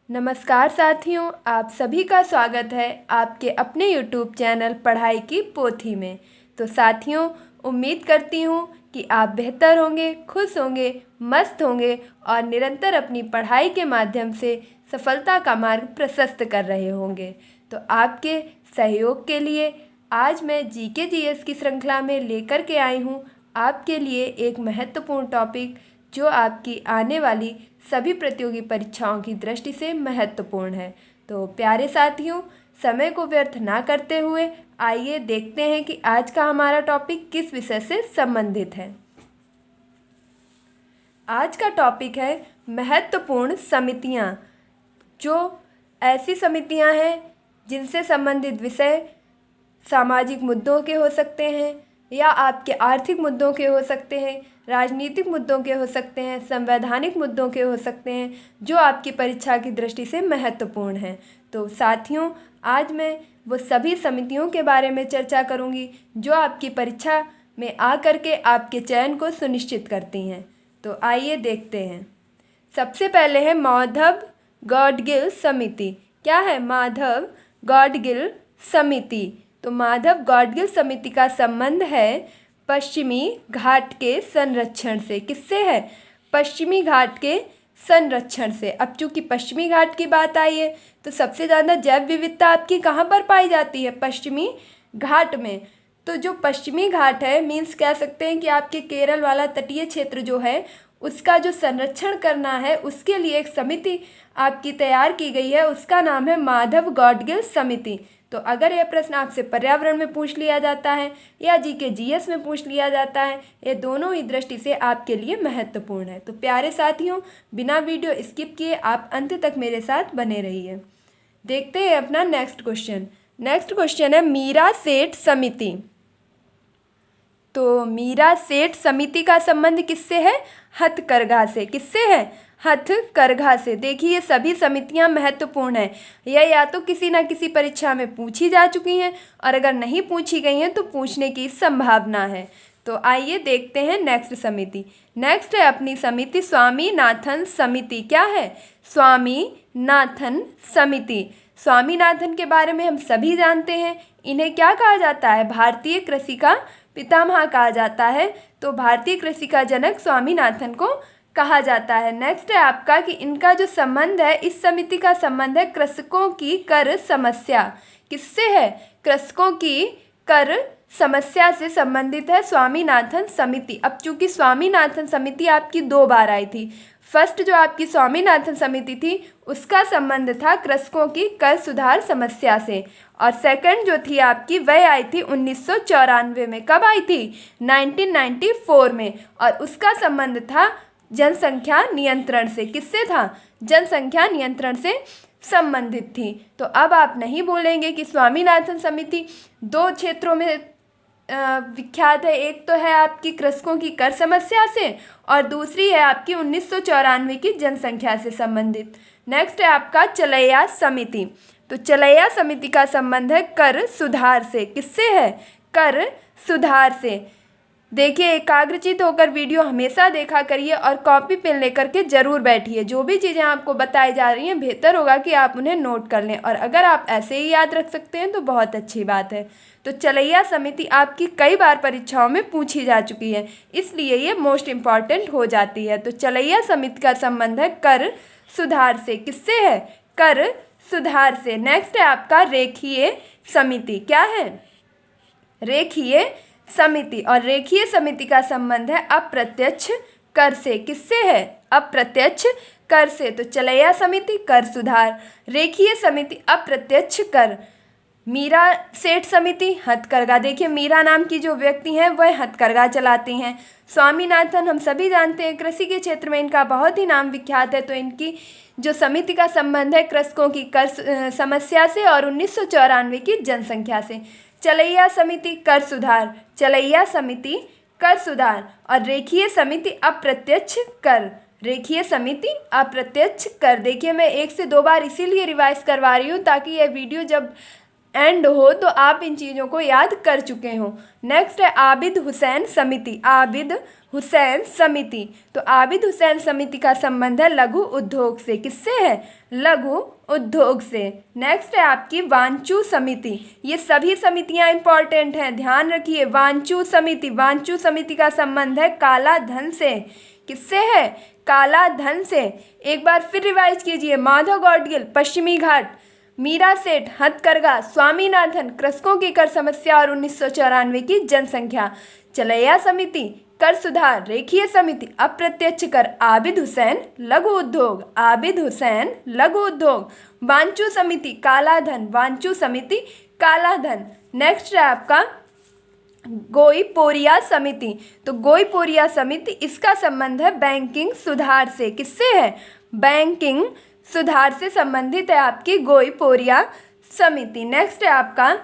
नमस्कार साथियों, आप सभी का स्वागत है आपके अपने YouTube चैनल पढ़ाई की पोथी में। तो साथियों, उम्मीद करती हूँ कि आप बेहतर होंगे, खुश होंगे, मस्त होंगे और निरंतर अपनी पढ़ाई के माध्यम से सफलता का मार्ग प्रशस्त कर रहे होंगे। तो आपके सहयोग के लिए आज मैं जीके जीएस की श्रृंखला में लेकर के आई हूँ आपके लिए एक महत्वपूर्ण टॉपिक, जो आपकी आने वाली सभी प्रतियोगी परीक्षाओं की दृष्टि से महत्वपूर्ण है। तो प्यारे साथियों, समय को व्यर्थ ना करते हुए आइए देखते हैं कि आज का हमारा टॉपिक किस विषय से संबंधित है। आज का टॉपिक है महत्वपूर्ण समितियां, जो ऐसी समितियां हैं जिनसे संबंधित विषय सामाजिक मुद्दों के हो सकते हैं या आपके आर्थिक मुद्दों के हो सकते हैं, राजनीतिक मुद्दों के हो सकते हैं, संवैधानिक मुद्दों के हो सकते हैं, जो आपकी परीक्षा की दृष्टि से महत्वपूर्ण हैं। तो साथियों, आज मैं वो सभी समितियों के बारे में चर्चा करूंगी जो आपकी परीक्षा में आकर के आपके चयन को सुनिश्चित करती हैं। तो आइए देखते हैं। सबसे पहले है माधव गॉडगिल समिति। क्या है माधव गॉडगिल समिति? तो माधव गॉडगिल समिति का संबंध है पश्चिमी घाट के संरक्षण से। किससे है? पश्चिमी घाट के संरक्षण से। अब चूंकि पश्चिमी घाट की बात आई है तो सबसे ज़्यादा जैव विविधता आपकी कहाँ पर पाई जाती है? पश्चिमी घाट में। तो जो पश्चिमी घाट है, मीन्स कह सकते हैं कि आपके केरल वाला तटीय क्षेत्र जो है उसका जो संरक्षण करना है, उसके लिए एक समिति आपकी तैयार की गई है, उसका नाम है माधव गॉडगिल समिति। तो अगर यह प्रश्न आपसे पर्यावरण में पूछ लिया जाता है या जीके जीएस में पूछ लिया जाता है, ये दोनों ही दृष्टि से आपके लिए महत्वपूर्ण है। तो प्यारे साथियों, बिना वीडियो स्किप किए आप अंत तक मेरे साथ बने रहिए। देखते हैं अपना नेक्स्ट क्वेश्चन। नेक्स्ट क्वेश्चन है मीरा सेठ समिति। तो मीरा सेठ समिति का संबंध किससे है? हथकरघा से। किससे है? हथकरघा से। देखिए, ये सभी समितियां महत्वपूर्ण हैं। यह या तो किसी न किसी परीक्षा में पूछी जा चुकी हैं और अगर नहीं पूछी गई हैं तो पूछने की संभावना है। तो आइए देखते हैं नेक्स्ट समिति। नेक्स्ट है अपनी समिति स्वामीनाथन समिति। क्या है? स्वामीनाथन समिति। स्वामीनाथन के बारे में हम सभी जानते हैं। इन्हें क्या कहा जाता है? भारतीय कृषि का पितामह कहा जाता है। तो भारतीय कृषि का जनक स्वामीनाथन को कहा जाता है। नेक्स्ट है आपका कि इनका जो संबंध है, इस समिति का संबंध है कृषकों की कर समस्या। किससे है? कृषकों की कर समस्या से संबंधित है स्वामीनाथन समिति। अब चूंकि स्वामीनाथन समिति आपकी 2 बार आई थी। फर्स्ट जो आपकी स्वामीनाथन समिति थी उसका संबंध था कृषकों की कर सुधार समस्या से, और सेकंड जो थी आपकी वह आई थी 1994 में। कब आई थी? 1994 में। और उसका संबंध था जनसंख्या नियंत्रण से। किससे था? जनसंख्या नियंत्रण से संबंधित थी। तो अब आप नहीं बोलेंगे कि स्वामीनाथन समिति 2 क्षेत्रों में विख्यात है। एक तो है आपकी कृषकों की कर समस्या से और दूसरी है आपकी 1994 की जनसंख्या से संबंधित। नेक्स्ट है आपका चलैया समिति। तो चलैया समिति का संबंध है कर सुधार से। किससे है? कर सुधार से। देखिए, एकाग्रचित होकर वीडियो हमेशा देखा करिए और कॉपी पेन लेकर के ज़रूर बैठिए। जो भी चीज़ें आपको बताई जा रही हैं बेहतर होगा कि आप उन्हें नोट कर लें, और अगर आप ऐसे ही याद रख सकते हैं तो बहुत अच्छी बात है। तो चलैया समिति आपकी कई बार परीक्षाओं में पूछी जा चुकी है, इसलिए ये मोस्ट इम्पॉर्टेंट हो जाती है। तो चलैया समिति का संबंध है कर सुधार से। किससे है? कर सुधार से। नेक्स्ट है आपका रेखीय समिति। क्या है? रेखीय समिति। और रेखीय समिति का संबंध है अप्रत्यक्ष कर से। किससे है? अप्रत्यक्ष कर से। तो चलैया समिति कर सुधार, रेखीय समिति अप्रत्यक्ष कर। मीरा सेठ समिति हथकरघा। देखिए, मीरा नाम की जो व्यक्ति हैं वह हथकरघा चलाती हैं। स्वामीनाथन हम सभी जानते हैं, कृषि के क्षेत्र में इनका बहुत ही नाम विख्यात है। तो इनकी जो समिति का संबंध है कृषकों की कर समस्या से और 1994 की जनसंख्या से। चलैया समिति कर सुधार, चलैया समिति कर सुधार, और रेखीय समिति अप्रत्यक्ष कर, रेखीय समिति अप्रत्यक्ष कर। देखिए, मैं 1 से 2 बार इसीलिए रिवाइज करवा रही हूँ ताकि यह वीडियो जब एंड हो तो आप इन चीज़ों को याद कर चुके हो। नेक्स्ट है आबिद हुसैन समिति। आबिद हुसैन समिति, तो आबिद हुसैन समिति का संबंध है लघु उद्योग से। किससे है? लघु उद्योग से। नेक्स्ट है आपकी वांचू समिति। ये सभी समितियां इंपॉर्टेंट हैं, ध्यान रखिए। वांचू समिति, वांचू समिति का संबंध है काला धन से। किससे है? काला धन से। एक बार फिर रिवाइज कीजिए। माधव गौडगिल पश्चिमी घाट, मीरा सेठ हथकरघा, स्वामीनाथन कृषकों की कर समस्या और 1994 की जनसंख्या, चलैया समिति कर सुधार, रेखीय समिति अप्रत्यक्ष कर, आबिद हुसैन लघु उद्योग, आबिद हुसैन लघु उद्योग, वांचू समिति काला धन, वांचू समिति काला धन। नेक्स्ट है आपका गोईपोरिया समिति। तो गोईपोरिया समिति, इसका संबंध है बैंकिंग सुधार से। किससे है? बैंकिंग सुधार से संबंधित है आपकी गोईपोरिया समिति। नेक्स्ट है आपका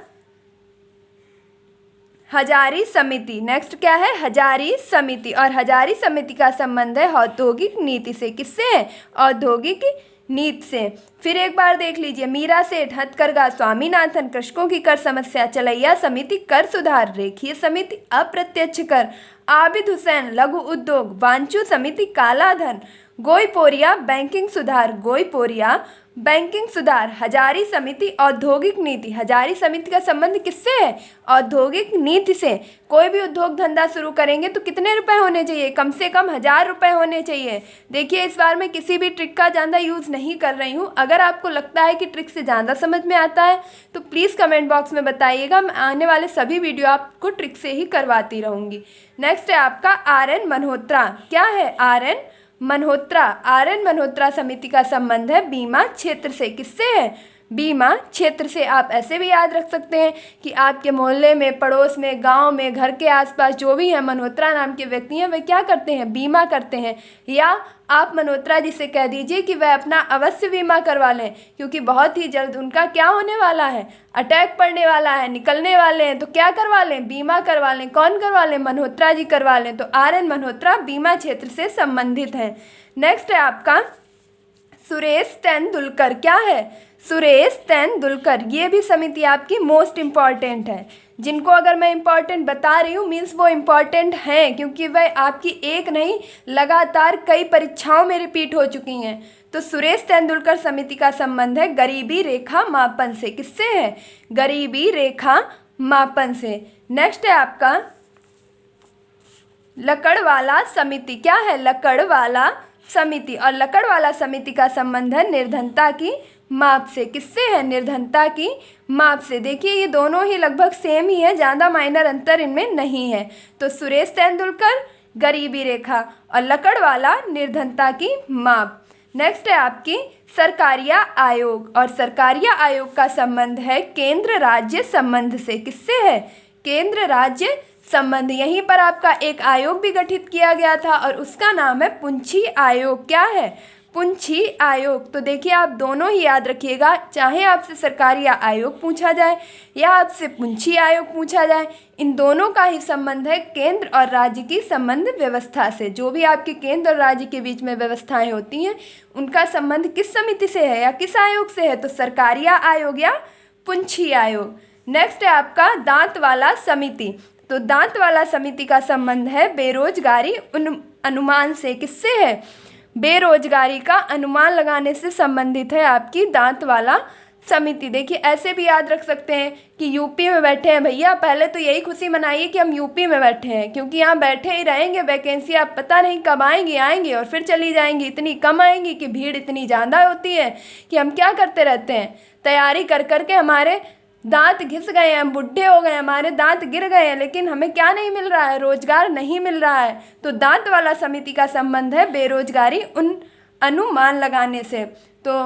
हजारी समिति। नेक्स्ट क्या है? हजारी समिति, और हजारी समिति का संबंध है औद्योगिक नीति से। किससे है? औद्योगिक नीति से। फिर एक बार देख लीजिए। मीरा सेठ हथकरघा, स्वामीनाथन कृषकों की कर समस्या, चलैया समिति कर सुधार, रेखीय समिति अप्रत्यक्ष कर, आबिद हुसैन लघु उद्योग, वांचू समिति काला धन, गोईपोरिया बैंकिंग सुधार, गोईपोरिया बैंकिंग सुधार, हजारी समिति औद्योगिक नीति। हजारी समिति का संबंध किससे है? औद्योगिक नीति से। कोई भी उद्योग धंधा शुरू करेंगे तो कितने रुपए होने चाहिए? कम से कम 1000 रुपये होने चाहिए। देखिए, इस बार मैं किसी भी ट्रिक का ज़्यादा यूज़ नहीं कर रही हूँ। अगर आपको लगता है कि ट्रिक से ज़्यादा समझ में आता है तो प्लीज़ कमेंट बॉक्स में बताइएगा। मैं आने वाले सभी वीडियो आपको ट्रिक से ही करवाती रहूँगी। नेक्स्ट है आपका RN मल्होत्रा। क्या है? RN मल्होत्रा। RN मल्होत्रा समिति का संबंध है बीमा क्षेत्र से। किससे है? बीमा क्षेत्र से। आप ऐसे भी याद रख सकते हैं कि आपके मोहल्ले में, पड़ोस में, गांव में, घर के आसपास जो भी हैं मल्होत्रा नाम के व्यक्ति हैं, वे क्या करते हैं? बीमा करते हैं। या आप मल्होत्रा जी से कह दीजिए कि वह अपना अवश्य बीमा करवा लें, क्योंकि बहुत ही जल्द उनका क्या होने वाला है? अटैक पड़ने वाला है, निकलने वाले हैं। तो क्या करवा लें? बीमा करवा लें। कौन करवा लें? मल्होत्रा जी करवा लें। तो RN मल्होत्रा बीमा क्षेत्र से संबंधित है। नेक्स्ट है आपका सुरेश तेंदुलकर। क्या है? सुरेश तेंदुलकर। ये भी समिति आपकी मोस्ट इम्पॉर्टेंट है। जिनको अगर मैं इम्पॉर्टेंट बता रही हूँ मीन्स वो इम्पॉर्टेंट हैं, क्योंकि वह आपकी एक नहीं लगातार कई परीक्षाओं में रिपीट हो चुकी हैं। तो सुरेश तेंदुलकर समिति का संबंध है गरीबी रेखा मापन से। किससे है? गरीबी रेखा मापन से। नेक्स्ट है आपका लकड़वाला समिति। क्या है? लकड़वाला समिति, और लकड़वाला समिति का संबंध है निर्धनता की माप से। किससे है? निर्धनता की माप से। देखिए, ये दोनों ही लगभग सेम ही है, ज़्यादा माइनर अंतर इनमें नहीं है। तो सुरेश तेंदुलकर गरीबी रेखा और लकड़वाला निर्धनता की माप। नेक्स्ट है आपकी सरकारिया आयोग, और सरकारिया आयोग का संबंध है केंद्र राज्य संबंध से। किससे है? केंद्र राज्य संबंध। यहीं पर आपका एक आयोग भी गठित किया गया था और उसका नाम है पुंछी आयोग। क्या है? पुंछी आयोग। तो देखिए, आप दोनों ही याद रखिएगा, चाहे आपसे सरकारी आयोग पूछा जाए या आपसे पुंछी आयोग पूछा जाए, इन दोनों का ही संबंध है केंद्र और राज्य की संबंध व्यवस्था से। जो भी आपके केंद्र और राज्य के बीच में व्यवस्थाएं होती हैं उनका संबंध किस समिति से है या किस आयोग से है? तो सरकारी आयोग या पुंछी आयोग। नेक्स्ट है आपका दांत वाला समिति। तो दांत वाला समिति का संबंध है बेरोजगारी अनुमान से। किससे है? बेरोजगारी का अनुमान लगाने से संबंधित है आपकी दांत वाला समिति। देखिए, ऐसे भी याद रख सकते हैं कि यूपी में बैठे हैं भैया, पहले तो यही खुशी मनाइए कि हम यूपी में बैठे हैं, क्योंकि यहाँ बैठे ही रहेंगे। वैकेंसी आप पता नहीं कब आएंगी, आएंगी और फिर चली जाएंगी। इतनी कम आएंगी कि भीड़ इतनी ज़्यादा होती है कि हम क्या करते रहते हैं, तैयारी कर कर के हमारे दांत घिस गए हैं, हम बुढ़े हो गए, हमारे दांत गिर गए हैं, लेकिन हमें क्या नहीं मिल रहा है? रोजगार नहीं मिल रहा है। तो दांत वाला समिति का संबंध है बेरोजगारी उन अनुमान लगाने से। तो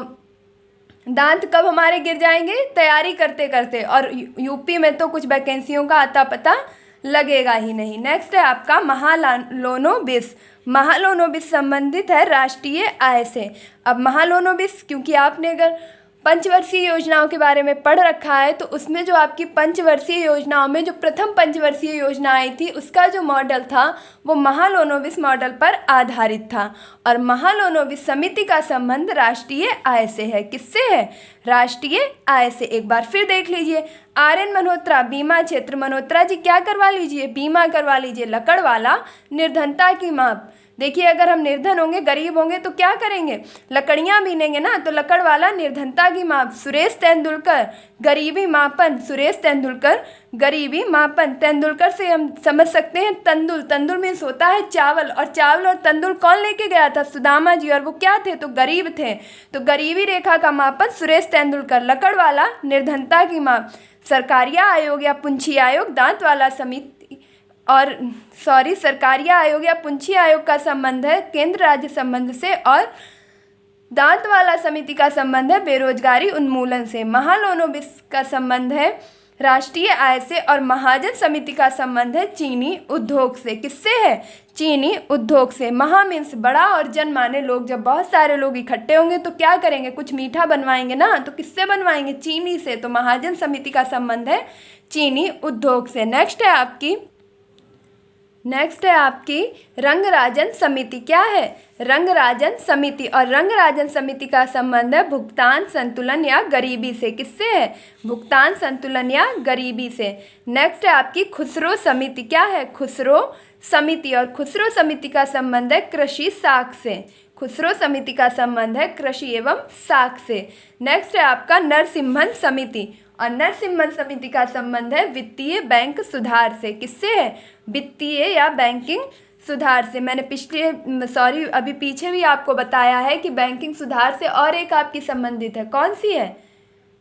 दांत कब हमारे गिर जाएंगे? तैयारी करते करते, और यूपी में तो कुछ वैकेंसियों का आता पता लगेगा ही नहीं। नेक्स्ट है आपका महालोनोबिस। महालोनोबिस संबंधित है राष्ट्रीय आय से। अब महालोनोबिस, क्योंकि आपने अगर पंचवर्षीय योजनाओं के बारे में पढ़ रखा है, तो उसमें जो आपकी पंचवर्षीय योजनाओं में जो प्रथम पंचवर्षीय योजना आई थी उसका जो मॉडल था वो महालोनोबिस मॉडल पर आधारित था। और महालोनोबिस समिति का संबंध राष्ट्रीय आय से है। किससे है? राष्ट्रीय आय से। एक बार फिर देख लीजिए, आर.एन. मल्होत्रा, बीमा क्षेत्र। मल्होत्रा जी क्या करवा लीजिए? बीमा करवा लीजिए। लकड़वाला, निर्धनता की माप। देखिए, अगर हम निर्धन होंगे, गरीब होंगे तो क्या करेंगे? लकड़ियाँ बीनेंगे ना, तो लकड़वाला, निर्धनता की माप। सुरेश तेंदुलकर, गरीबी मापन। सुरेश तेंदुलकर, गरीबी मापन। तेंदुलकर से हम समझ सकते हैं तंदुल। तंदुल मीन्स होता है चावल, और चावल और तंदुल कौन लेके गया था? सुदामा जी, और वो क्या थे? तो गरीब थे। तो गरीबी रेखा का मापन सुरेश तेंदुलकर। लकड़वाला, निर्धनता की माप। सरकारिया आयोग या पुंछी आयोग, दांत वाला समिति और सरकारिया आयोग या पुंछी आयोग का संबंध है केंद्र राज्य संबंध से, और दांत वाला समिति का संबंध है बेरोजगारी उन्मूलन से। महालोनोबिस का संबंध है राष्ट्रीय आय से, और महाजन समिति का संबंध है चीनी उद्योग से। किससे है? चीनी उद्योग से। महा मीन्स बड़ा, और जन माने लोग। जब बहुत सारे लोग इकट्ठे होंगे तो क्या करेंगे? कुछ मीठा बनवाएंगे ना, तो किससे बनवाएंगे? चीनी से। तो महाजन समिति का संबंध है चीनी उद्योग से। नेक्स्ट है आपकी रंगराजन समिति। क्या है? रंगराजन समिति। और रंगराजन समिति का संबंध है भुगतान संतुलन या गरीबी से। किससे है? भुगतान संतुलन या गरीबी से। नेक्स्ट है आपकी खुसरो समिति। क्या है? खुसरो समिति। और खुसरो समिति का संबंध है कृषि साख से। खुसरो समिति का संबंध है कृषि एवं साख से। नेक्स्ट है आपका नरसिम्हन समिति, और नरसिम्हन समिति का संबंध है वित्तीय बैंक सुधार से। किससे है? वित्तीय या बैंकिंग सुधार से। मैंने अभी पीछे भी आपको बताया है कि बैंकिंग सुधार से और एक आपकी संबंधित है। कौन सी है?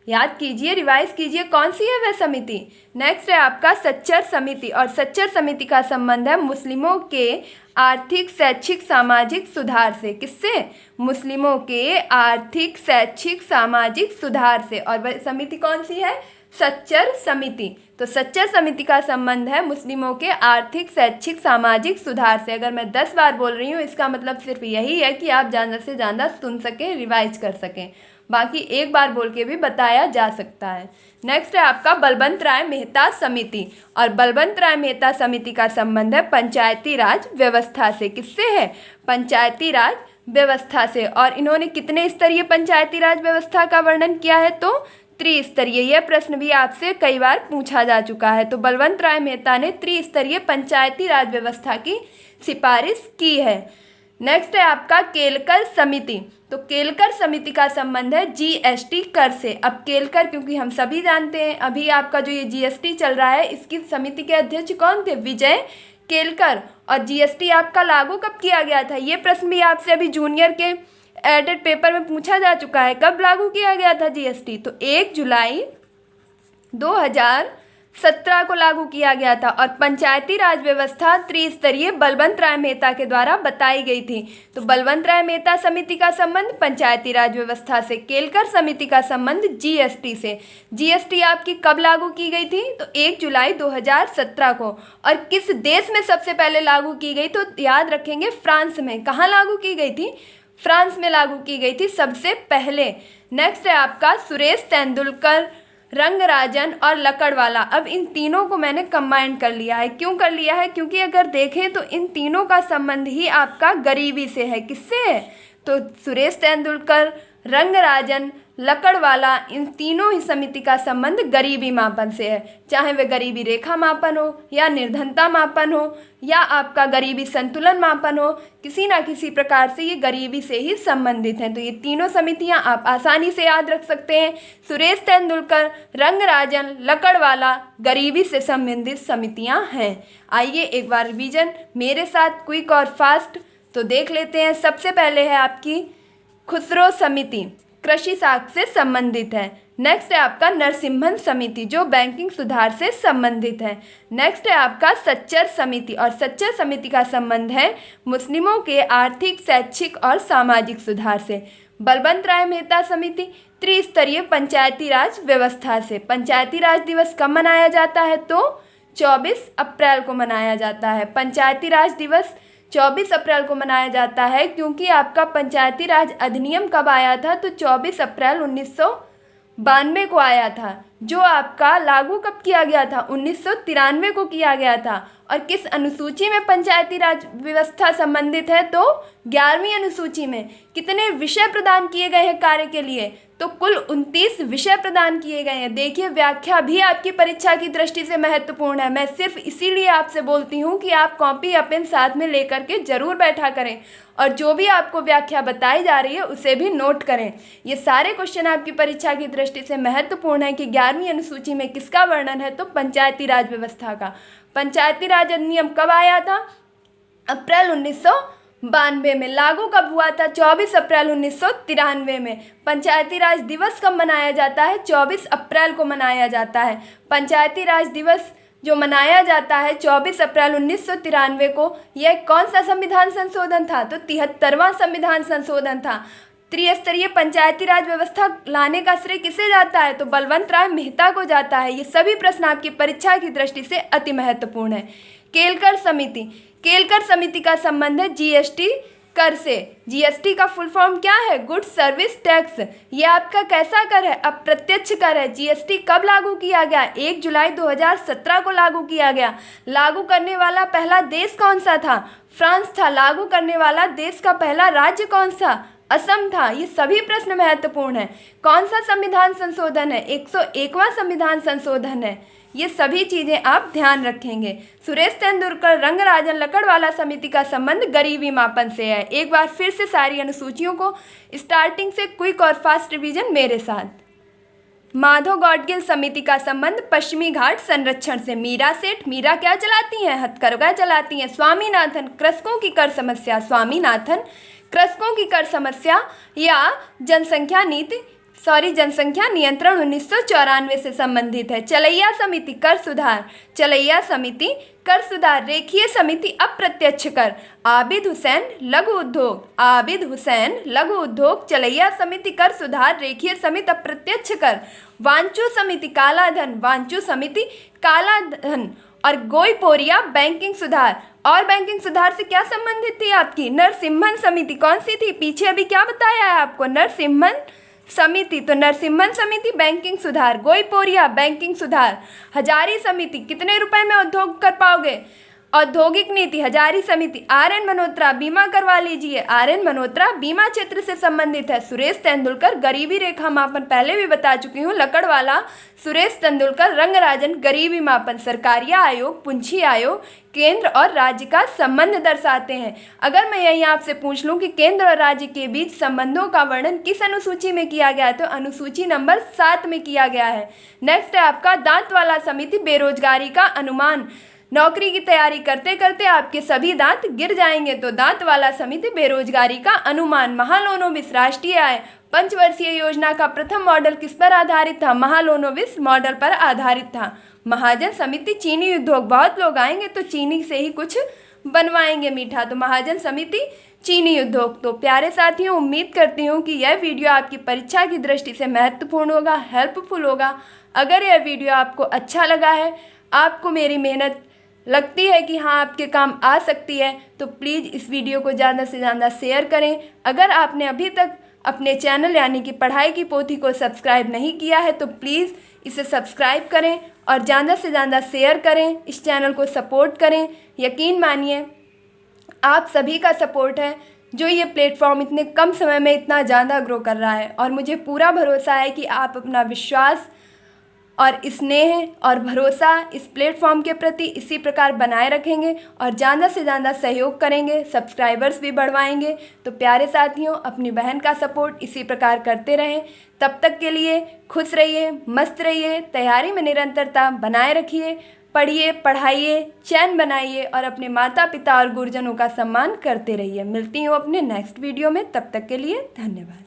याद कीजिए, रिवाइज कीजिए, कौन सी है वह समिति? नेक्स्ट है आपका सच्चर समिति, और सच्चर समिति का संबंध है मुस्लिमों के आर्थिक, शैक्षिक, सामाजिक सुधार से। किससे? मुस्लिमों के आर्थिक, शैक्षिक, सामाजिक सुधार से। और वह समिति कौन सी है? सच्चर समिति। तो सच्चर समिति का संबंध है मुस्लिमों के आर्थिक, शैक्षिक, सामाजिक सुधार से। अगर मैं 10 बार बोल रही हूँ इसका मतलब सिर्फ यही है कि आप ज़्यादा से ज़्यादा सुन सकें, रिवाइज कर सकें। बाकी एक बार बोल के भी बताया जा सकता है। नेक्स्ट है आपका बलवंत राय मेहता समिति, और बलवंत राय मेहता समिति का संबंध है पंचायती राज व्यवस्था से। किससे है? पंचायती राज व्यवस्था से। और इन्होंने कितने स्तरीय पंचायती राज व्यवस्था का वर्णन किया है? तो त्रिस्तरीय। यह प्रश्न भी आपसे कई बार पूछा जा चुका है। तो बलवंत राय मेहता ने त्रिस्तरीय पंचायती राज व्यवस्था की सिफारिश की है। नेक्स्ट है आपका केलकर समिति। तो केलकर समिति का संबंध है जीएसटी कर से। अब केलकर, क्योंकि हम सभी जानते हैं अभी आपका जो ये जीएसटी चल रहा है, इसकी समिति के अध्यक्ष कौन थे? विजय केलकर। और जीएसटी आपका लागू कब किया गया था? ये प्रश्न भी आपसे अभी जूनियर के एडेड पेपर में पूछा जा चुका है। कब लागू किया गया था जीएसटी? तो 1 जुलाई 2017 को लागू किया गया था। और पंचायती राज व्यवस्था त्रिस्तरीय बलवंत राय मेहता के द्वारा बताई गई थी। तो बलवंत राय मेहता समिति का संबंध पंचायती राज व्यवस्था से, केलकर समिति का संबंध जीएसटी से। जीएसटी आपकी कब लागू की गई थी? तो 1 जुलाई 2017 को। और किस देश में सबसे पहले लागू की गई? तो याद रखेंगे फ्रांस में। कहाँ लागू की गई थी? फ्रांस में लागू की गई थी सबसे पहले। नेक्स्ट है आपका सुरेश तेंदुलकर, रंगराजन और लकड़वाला। अब इन तीनों को मैंने कंबाइन कर लिया है। क्यों कर लिया है? क्योंकि अगर देखें तो इन तीनों का संबंध ही आपका गरीबी से है। किससे है? तो सुरेश तेंदुलकर, रंगराजन, लकड़वाला, इन तीनों ही समिति का संबंध गरीबी मापन से है। चाहे वह गरीबी रेखा मापन हो, या निर्धनता मापन हो, या आपका गरीबी संतुलन मापन हो, किसी ना किसी प्रकार से ये गरीबी से ही संबंधित हैं। तो ये तीनों समितियां आप आसानी से याद रख सकते हैं। सुरेश तेंदुलकर, रंगराजन, लकड़वाला गरीबी से संबंधित समितियां हैं। आइए एक बार रिवीजन मेरे साथ क्विक और फास्ट तो देख लेते हैं। सबसे पहले है आपकी खुसरो समिति, कृषि साख से संबंधित है। नेक्स्ट है आपका नरसिम्हन समिति, जो बैंकिंग सुधार से संबंधित है। नेक्स्ट है आपका सच्चर समिति, और सच्चर समिति का संबंध है मुस्लिमों के आर्थिक, शैक्षिक और सामाजिक सुधार से। बलवंत राय मेहता समिति त्रिस्तरीय पंचायती राज व्यवस्था से। पंचायती राज दिवस कब मनाया जाता है? तो 24 अप्रैल को मनाया जाता है। पंचायती राज दिवस 24 अप्रैल को मनाया जाता है, क्योंकि आपका पंचायती राज अधिनियम कब आया था? तो 24 अप्रैल 1992 को आया था, जो आपका लागू कब किया गया था? 1993 को किया गया था। और किस अनुसूची में पंचायती राज व्यवस्था संबंधित है? तो 11वीं अनुसूची में। कितने विषय प्रदान किए गए हैं कार्य के लिए? तो कुल 29 विषय प्रदान किए गए हैं। देखिए, व्याख्या भी आपकी परीक्षा की दृष्टि से महत्वपूर्ण है। मैं सिर्फ इसीलिए आपसे बोलती हूँ कि आप कॉपी या पेन साथ में लेकर के जरूर बैठा करें और जो भी आपको व्याख्या बताई जा रही है उसे भी नोट करें। ये सारे क्वेश्चन आपकी परीक्षा की दृष्टि से महत्वपूर्ण है कि 11वीं अनुसूची में किसका वर्णन है? तो पंचायती राज व्यवस्था का। पंचायती राज अधिनियम कब आया था? अप्रैल 1992 में। लागू कब हुआ था? 24 अप्रैल 1993 में। पंचायती राज दिवस कब मनाया जाता है? 24 अप्रैल को मनाया जाता है। पंचायती राज दिवस जो मनाया जाता है 24 अप्रैल 1993 को, यह कौन सा संविधान संशोधन था? तो 73वां संविधान संशोधन था। त्रिस्तरीय पंचायती राज व्यवस्था लाने का श्रेय किसे जाता है? तो बलवंत राय मेहता को जाता है। ये सभी प्रश्न आपकी परीक्षा की दृष्टि से अति महत्वपूर्ण है। केलकर समिति। केलकर समिति का संबंध है जीएसटी कर से। जीएसटी का फुल फॉर्म क्या है? Goods service tax. ये आपका कैसा कर है? अप्रत्यक्ष कर है। जीएसटी कब लागू किया गया? 1 जुलाई 2017 को लागू किया गया। लागू करने वाला पहला देश कौन सा था? फ्रांस था। लागू करने वाला देश का पहला राज्य कौन सा? असम था। ये सभी प्रश्न महत्वपूर्ण है। कौन सा संविधान संशोधन है? 101वां संविधान संशोधन है। ये सभी चीजें आप ध्यान रखेंगे। सुरेश तेंदुलकर रंगराजन लकड़वाला समिति का संबंध गरीबी मापन से है। एक बार फिर से सारी अनुसूचियों को स्टार्टिंग से क्विक और फास्ट रिवीजन मेरे साथ। माधव गॉडगिल समिति का संबंध पश्चिमी घाट संरक्षण से। मीरा सेठ। मीरा क्या चलाती हैं? हथकरघा चलाती हैं। स्वामीनाथन कृषकों की कर समस्या। स्वामीनाथन कृषकों की कर समस्या या जनसंख्या नियंत्रण 1994 से संबंधित है। चलैया समिति कर सुधार। चलैया समिति कर सुधार। रेखीय समिति अप्रत्यक्ष कर। आबिद हुसैन लघु उद्योग। आबिद हुसैन लघु उद्योग। चलैया समिति कर सुधार। रेखीय समिति अप्रत्यक्ष कर। वांचू समिति काला धन। वांचू समिति काला धन। और गोईपोरिया बैंकिंग सुधार। और बैंकिंग सुधार से क्या संबंधित थी आपकी? नरसिम्हन समिति। कौन सी थी? पीछे अभी क्या बताया है आपको? नरसिम्हन समिति। तो नरसिम्हन समिति बैंकिंग सुधार। गोईपोरिया बैंकिंग सुधार। हजारी समिति कितने रुपए में उद्योग कर पाओगे? औद्योगिक नीति। हजारी समिति। आर.एन. मल्होत्रा बीमा करवा लीजिए। आर.एन. मल्होत्रा बीमा क्षेत्र से संबंधित है। सुरेश तेंदुलकर गरीबी रेखा मापन, पहले भी बता चुकी हूँ। लकड़वाला सुरेश तेंदुलकर रंगराजन गरीबी मापन। सरकारिया आयोग, पुंछी आयोग केंद्र और राज्य का संबंध दर्शाते हैं। अगर मैं यही आपसे पूछ लूं कि केंद्र और राज्य के बीच संबंधों का वर्णन किस अनुसूची में किया गया है? तो अनुसूची नंबर 7 में किया गया है। नेक्स्ट है आपका दांतवाला समिति बेरोजगारी का अनुमान। नौकरी की तैयारी करते करते आपके सभी दांत गिर जाएंगे, तो दांतवाला समिति बेरोजगारी का अनुमान। महालोनोबिस राष्ट्रीय आय पंचवर्षीय योजना का प्रथम मॉडल किस पर आधारित था? महालोनोबिस मॉडल पर आधारित था। महाजन समिति चीनी उद्योग। बहुत लोग आएंगे तो चीनी से ही कुछ बनवाएंगे मीठा, तो महाजन समिति चीनी उद्योग। तो प्यारे साथियों, उम्मीद करती हूँ कि यह वीडियो आपकी परीक्षा की दृष्टि से महत्वपूर्ण होगा, हेल्पफुल होगा। अगर यह वीडियो आपको अच्छा लगा है, आपको मेरी मेहनत लगती है कि हाँ आपके काम आ सकती है, तो प्लीज़ इस वीडियो को ज़्यादा से ज़्यादा शेयर करें। अगर आपने अभी तक अपने चैनल यानी कि पढ़ाई की पोथी को सब्सक्राइब नहीं किया है तो प्लीज़ इसे सब्सक्राइब करें और ज़्यादा से ज़्यादा शेयर करें, इस चैनल को सपोर्ट करें। यकीन मानिए आप सभी का सपोर्ट है जो ये प्लेटफॉर्म इतने कम समय में इतना ज़्यादा ग्रो कर रहा है, और मुझे पूरा भरोसा है कि आप अपना विश्वास और स्नेह और भरोसा इस प्लेटफॉर्म के प्रति इसी प्रकार बनाए रखेंगे और ज़्यादा से ज़्यादा सहयोग करेंगे, सब्सक्राइबर्स भी बढ़वाएंगे। तो प्यारे साथियों, अपनी बहन का सपोर्ट इसी प्रकार करते रहें। तब तक के लिए खुश रहिए, मस्त रहिए, तैयारी में निरंतरता बनाए रखिए, पढ़िए, पढ़ाइए, चैन बनाइए और अपने माता पिता और गुरुजनों का सम्मान करते रहिए। मिलती हूँ अपने नेक्स्ट वीडियो में, तब तक के लिए धन्यवाद।